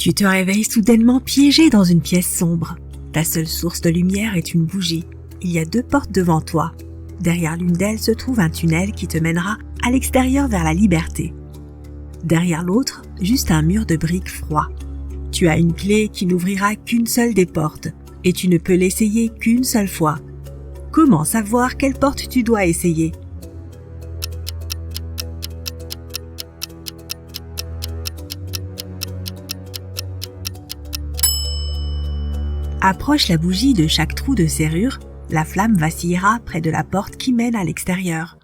Tu te réveilles soudainement piégé dans une pièce sombre. Ta seule source de lumière est une bougie. Il y a 2 portes devant toi. Derrière l'une d'elles se trouve un tunnel qui te mènera à l'extérieur vers la liberté. Derrière l'autre, juste un mur de briques froid. Tu as une clé qui n'ouvrira qu'une seule des portes et tu ne peux l'essayer qu'une seule fois. Comment savoir quelle porte tu dois essayer ? Approche la bougie de chaque trou de serrure, la flamme vacillera près de la porte qui mène à l'extérieur.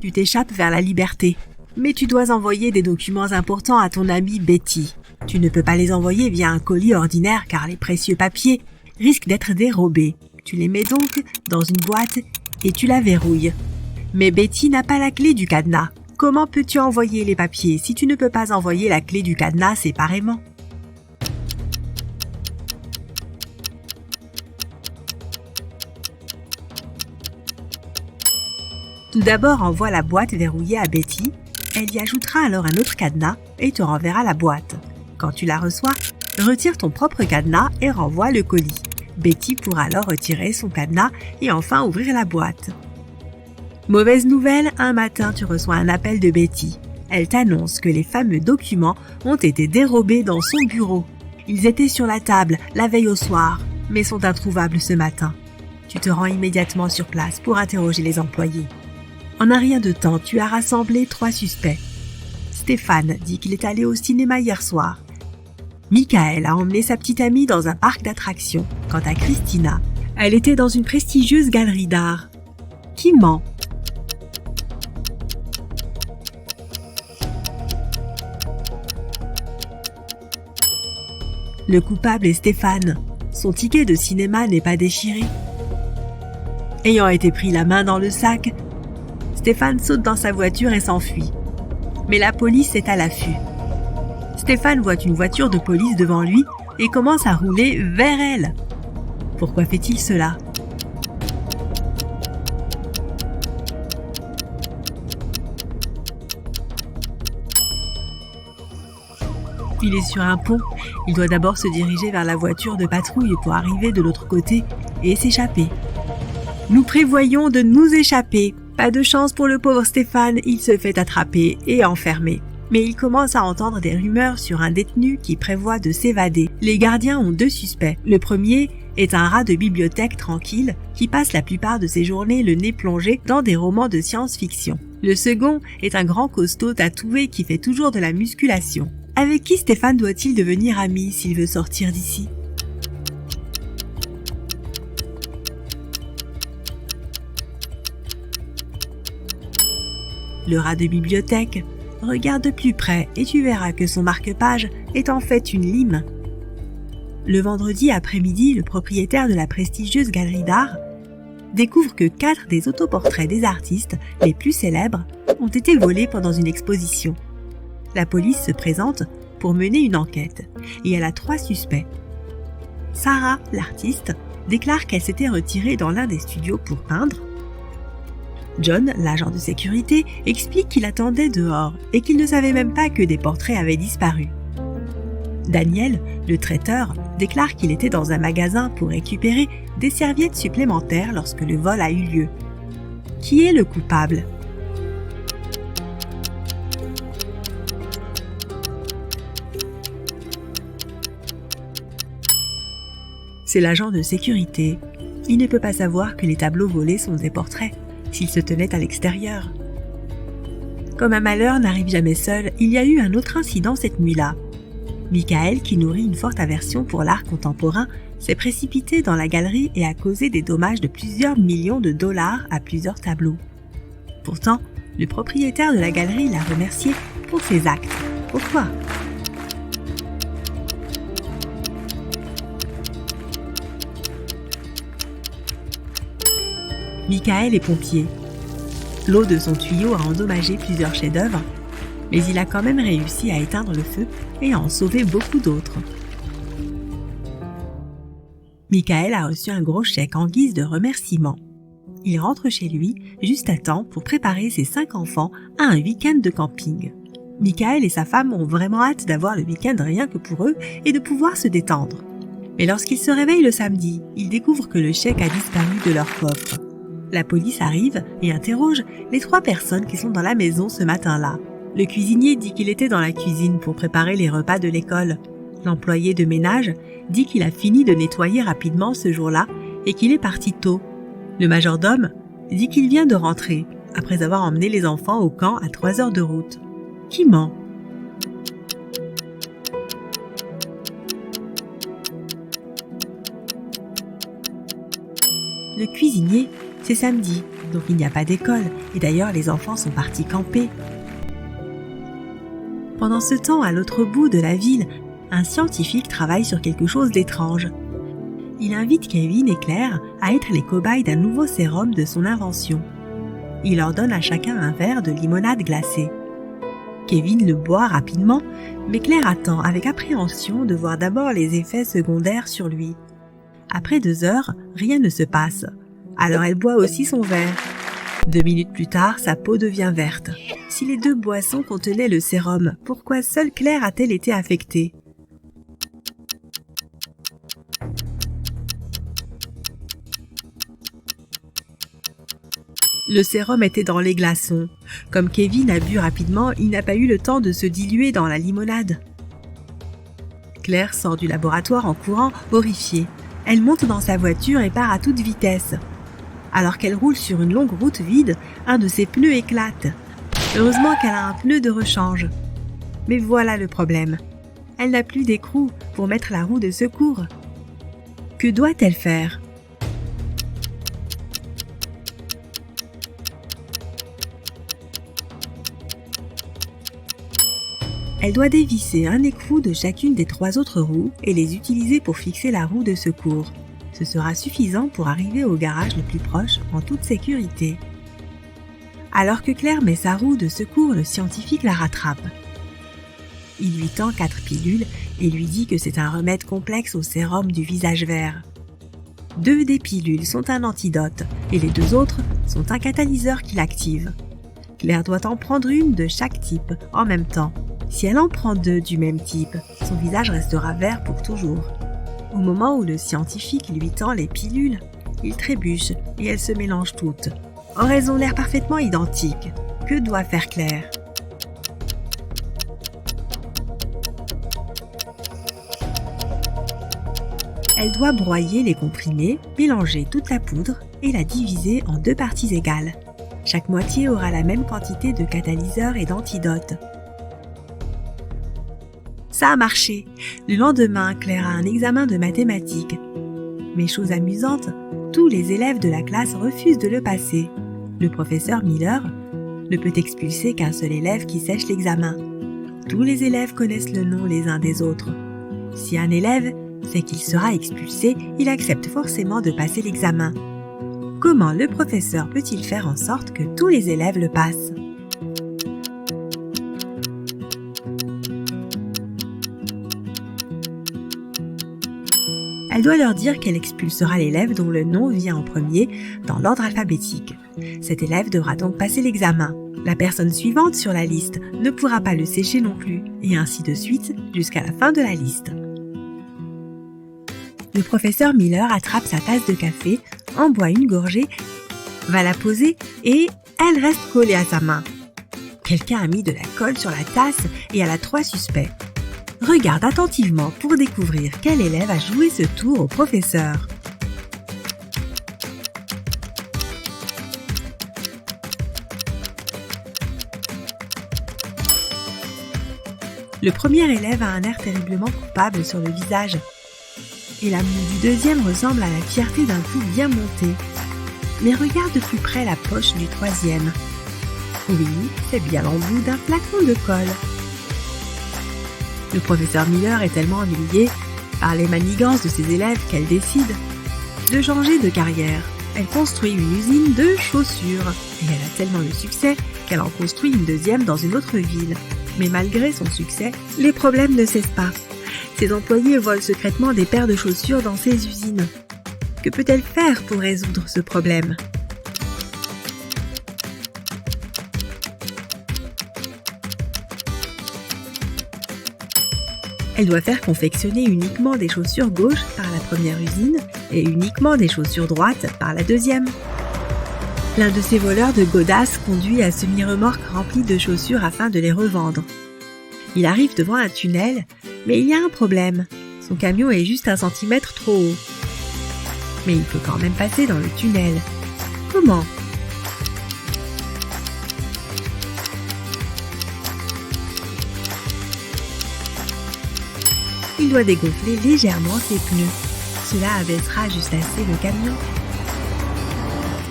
Tu t'échappes vers la liberté, mais tu dois envoyer des documents importants à ton amie Betty. Tu ne peux pas les envoyer via un colis ordinaire car les précieux papiers risquent d'être dérobés. Tu les mets donc dans une boîte et tu la verrouilles. Mais Betty n'a pas la clé du cadenas. Comment peux-tu envoyer les papiers si tu ne peux pas envoyer la clé du cadenas séparément ? Tout d'abord, envoie la boîte verrouillée à Betty. Elle y ajoutera alors un autre cadenas et te renverra la boîte. Quand tu la reçois, retire ton propre cadenas et renvoie le colis. Betty pourra alors retirer son cadenas et enfin ouvrir la boîte. Mauvaise nouvelle, un matin tu reçois un appel de Betty. Elle t'annonce que les fameux documents ont été dérobés dans son bureau. Ils étaient sur la table la veille au soir, mais sont introuvables ce matin. Tu te rends immédiatement sur place pour interroger les employés. En un rien de temps, tu as rassemblé 3 suspects. Stéphane dit qu'il est allé au cinéma hier soir. Michael a emmené sa petite amie dans un parc d'attractions. Quant à Christina, elle était dans une prestigieuse galerie d'art. Qui ment ? Le coupable est Stéphane. Son ticket de cinéma n'est pas déchiré. Ayant été pris la main dans le sac, Stéphane saute dans sa voiture et s'enfuit. Mais la police est à l'affût. Stéphane voit une voiture de police devant lui et commence à rouler vers elle. Pourquoi fait-il cela ? Il est sur un pont. Il doit d'abord se diriger vers la voiture de patrouille pour arriver de l'autre côté et s'échapper. Nous prévoyons de nous échapper. Pas de chance pour le pauvre Stéphane, il se fait attraper et enfermer. Mais il commence à entendre des rumeurs sur un détenu qui prévoit de s'évader. Les gardiens ont 2 suspects. Le premier est un rat de bibliothèque tranquille qui passe la plupart de ses journées le nez plongé dans des romans de science-fiction. Le second est un grand costaud tatoué qui fait toujours de la musculation. Avec qui Stéphane doit-il devenir ami s'il veut sortir d'ici ? Le rat de bibliothèque, regarde de plus près et tu verras que son marque-page est en fait une lime. Le vendredi après-midi, le propriétaire de la prestigieuse galerie d'art découvre que 4 des autoportraits des artistes les plus célèbres ont été volés pendant une exposition. La police se présente pour mener une enquête et elle a 3 suspects. Sarah, l'artiste, déclare qu'elle s'était retirée dans l'un des studios pour peindre. John, l'agent de sécurité, explique qu'il attendait dehors et qu'il ne savait même pas que des portraits avaient disparu. Daniel, le traiteur, déclare qu'il était dans un magasin pour récupérer des serviettes supplémentaires lorsque le vol a eu lieu. Qui est le coupable ? C'est l'agent de sécurité. Il ne peut pas savoir que les tableaux volés sont des portraits s'ils se tenaient à l'extérieur. Comme un malheur n'arrive jamais seul, il y a eu un autre incident cette nuit-là. Michael, qui nourrit une forte aversion pour l'art contemporain, s'est précipité dans la galerie et a causé des dommages de plusieurs millions de dollars à plusieurs tableaux. Pourtant, le propriétaire de la galerie l'a remercié pour ses actes. Pourquoi ? Michael est pompier. L'eau de son tuyau a endommagé plusieurs chefs-d'œuvre, mais il a quand même réussi à éteindre le feu et à en sauver beaucoup d'autres. Michael a reçu un gros chèque en guise de remerciement. Il rentre chez lui juste à temps pour préparer ses 5 enfants à un week-end de camping. Michael et sa femme ont vraiment hâte d'avoir le week-end rien que pour eux et de pouvoir se détendre. Mais lorsqu'ils se réveillent le samedi, ils découvrent que le chèque a disparu de leur coffre. La police arrive et interroge les 3 personnes qui sont dans la maison ce matin-là. Le cuisinier dit qu'il était dans la cuisine pour préparer les repas de l'école. L'employé de ménage dit qu'il a fini de nettoyer rapidement ce jour-là et qu'il est parti tôt. Le majordome dit qu'il vient de rentrer, après avoir emmené les enfants au camp à 3 heures de route. Qui ment? Le cuisinier, c'est samedi, donc il n'y a pas d'école, et d'ailleurs les enfants sont partis camper. Pendant ce temps, à l'autre bout de la ville, un scientifique travaille sur quelque chose d'étrange. Il invite Kevin et Claire à être les cobayes d'un nouveau sérum de son invention. Il leur donne à chacun un verre de limonade glacée. Kevin le boit rapidement, mais Claire attend avec appréhension de voir d'abord les effets secondaires sur lui. Après 2 heures, rien ne se passe. Alors elle boit aussi son verre. 2 minutes plus tard, sa peau devient verte. Si les 2 boissons contenaient le sérum, pourquoi seule Claire a-t-elle été affectée? Le sérum était dans les glaçons. Comme Kevin a bu rapidement, il n'a pas eu le temps de se diluer dans la limonade. Claire sort du laboratoire en courant, horrifiée. Elle monte dans sa voiture et part à toute vitesse. Alors qu'elle roule sur une longue route vide, un de ses pneus éclate. Heureusement qu'elle a un pneu de rechange. Mais voilà le problème. Elle n'a plus d'écrou pour mettre la roue de secours. Que doit-elle faire? Elle doit dévisser un écrou de chacune des 3 autres roues et les utiliser pour fixer la roue de secours. Ce sera suffisant pour arriver au garage le plus proche en toute sécurité. Alors que Claire met sa roue de secours, le scientifique la rattrape. Il lui tend 4 pilules et lui dit que c'est un remède complexe au sérum du visage vert. 2 des pilules sont un antidote et les 2 autres sont un catalyseur qui l'active. Claire doit en prendre une de chaque type en même temps. Si elle en prend 2 du même type, son visage restera vert pour toujours. Au moment où le scientifique lui tend les pilules, il trébuche et elles se mélangent toutes. Or, elles ont l'air parfaitement identiques. Que doit faire Claire? Elle doit broyer les comprimés, mélanger toute la poudre et la diviser en 2 parties égales. Chaque moitié aura la même quantité de catalyseur et d'antidote. Ça a marché. Le lendemain, Claire a un examen de mathématiques. Mais chose amusante, tous les élèves de la classe refusent de le passer. Le professeur Miller ne peut expulser qu'un seul élève qui sèche l'examen. Tous les élèves connaissent le nom les uns des autres. Si un élève sait qu'il sera expulsé, il accepte forcément de passer l'examen. Comment le professeur peut-il faire en sorte que tous les élèves le passent? Elle doit leur dire qu'elle expulsera l'élève dont le nom vient en premier dans l'ordre alphabétique. Cet élève devra donc passer l'examen. La personne suivante sur la liste ne pourra pas le sécher non plus, et ainsi de suite jusqu'à la fin de la liste. Le professeur Miller attrape sa tasse de café, en boit une gorgée, va la poser et elle reste collée à sa main. Quelqu'un a mis de la colle sur la tasse et elle a 3 suspects. Regarde attentivement pour découvrir quel élève a joué ce tour au professeur. Le premier élève a un air terriblement coupable sur le visage. Et la moue du deuxième ressemble à la fierté d'un coup bien monté. Mais regarde de plus près la poche du troisième. Oui, c'est bien l'embout d'un flacon de colle. Le professeur Miller est tellement humilié par les manigances de ses élèves qu'elle décide de changer de carrière. Elle construit une usine de chaussures et elle a tellement de succès qu'elle en construit une deuxième dans une autre ville. Mais malgré son succès, les problèmes ne cessent pas. Ses employés volent secrètement des paires de chaussures dans ses usines. Que peut-elle faire pour résoudre ce problème ? Elle doit faire confectionner uniquement des chaussures gauches par la première usine et uniquement des chaussures droites par la deuxième. L'un de ces voleurs de godasses conduit un semi-remorque rempli de chaussures afin de les revendre. Il arrive devant un tunnel, mais il y a un problème. Son camion est juste 1 centimètre trop haut. Mais il peut quand même passer dans le tunnel. Comment ? Il doit dégonfler légèrement ses pneus. Cela abaissera juste assez le camion.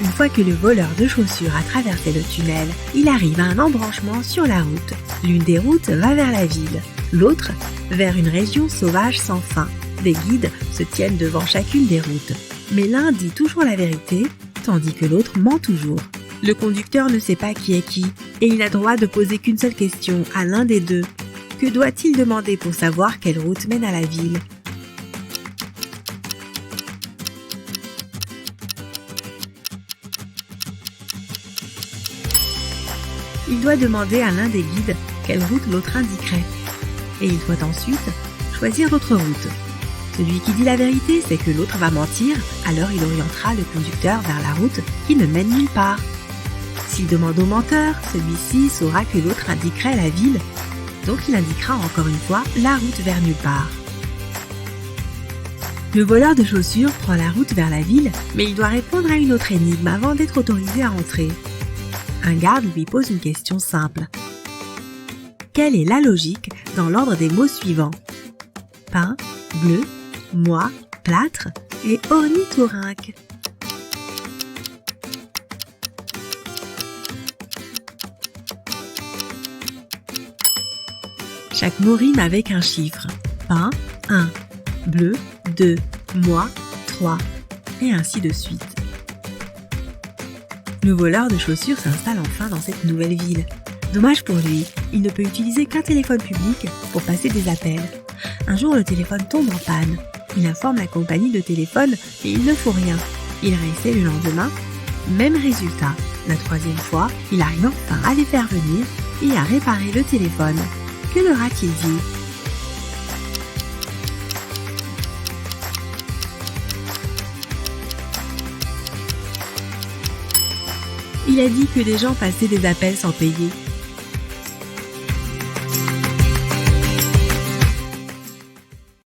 Une fois que le voleur de chaussures a traversé le tunnel, il arrive à un embranchement sur la route. L'une des routes va vers la ville, l'autre vers une région sauvage sans fin. Des guides se tiennent devant chacune des routes. Mais l'un dit toujours la vérité, tandis que l'autre ment toujours. Le conducteur ne sait pas qui est qui, et il n'a droit de poser qu'une seule question à l'un des deux. Que doit-il demander pour savoir quelle route mène à la ville ? Il doit demander à l'un des guides quelle route l'autre indiquerait. Et il doit ensuite choisir l'autre route. Celui qui dit la vérité sait que l'autre va mentir, alors il orientera le conducteur vers la route qui ne mène nulle part. S'il demande au menteur, celui-ci saura que l'autre indiquerait la ville, donc il indiquera encore une fois la route vers nulle part. Le voleur de chaussures prend la route vers la ville, mais il doit répondre à une autre énigme avant d'être autorisé à entrer. Un garde lui pose une question simple. Quelle est la logique dans l'ordre des mots suivants ? Pain, bleu, moi, plâtre et ornithorynque. Chaque mot rime avec un chiffre. Pain, 1, bleu, 2, moi, 3, et ainsi de suite. Le voleur de chaussures s'installe enfin dans cette nouvelle ville. Dommage pour lui, il ne peut utiliser qu'un téléphone public pour passer des appels. Un jour, le téléphone tombe en panne. Il informe la compagnie de téléphone et il ne faut rien. Il réessaie le lendemain. Même résultat. La 3e fois, il arrive enfin à les faire venir et à réparer le téléphone. Que leur a-t-il dit ? Il a dit que des gens passaient des appels sans payer.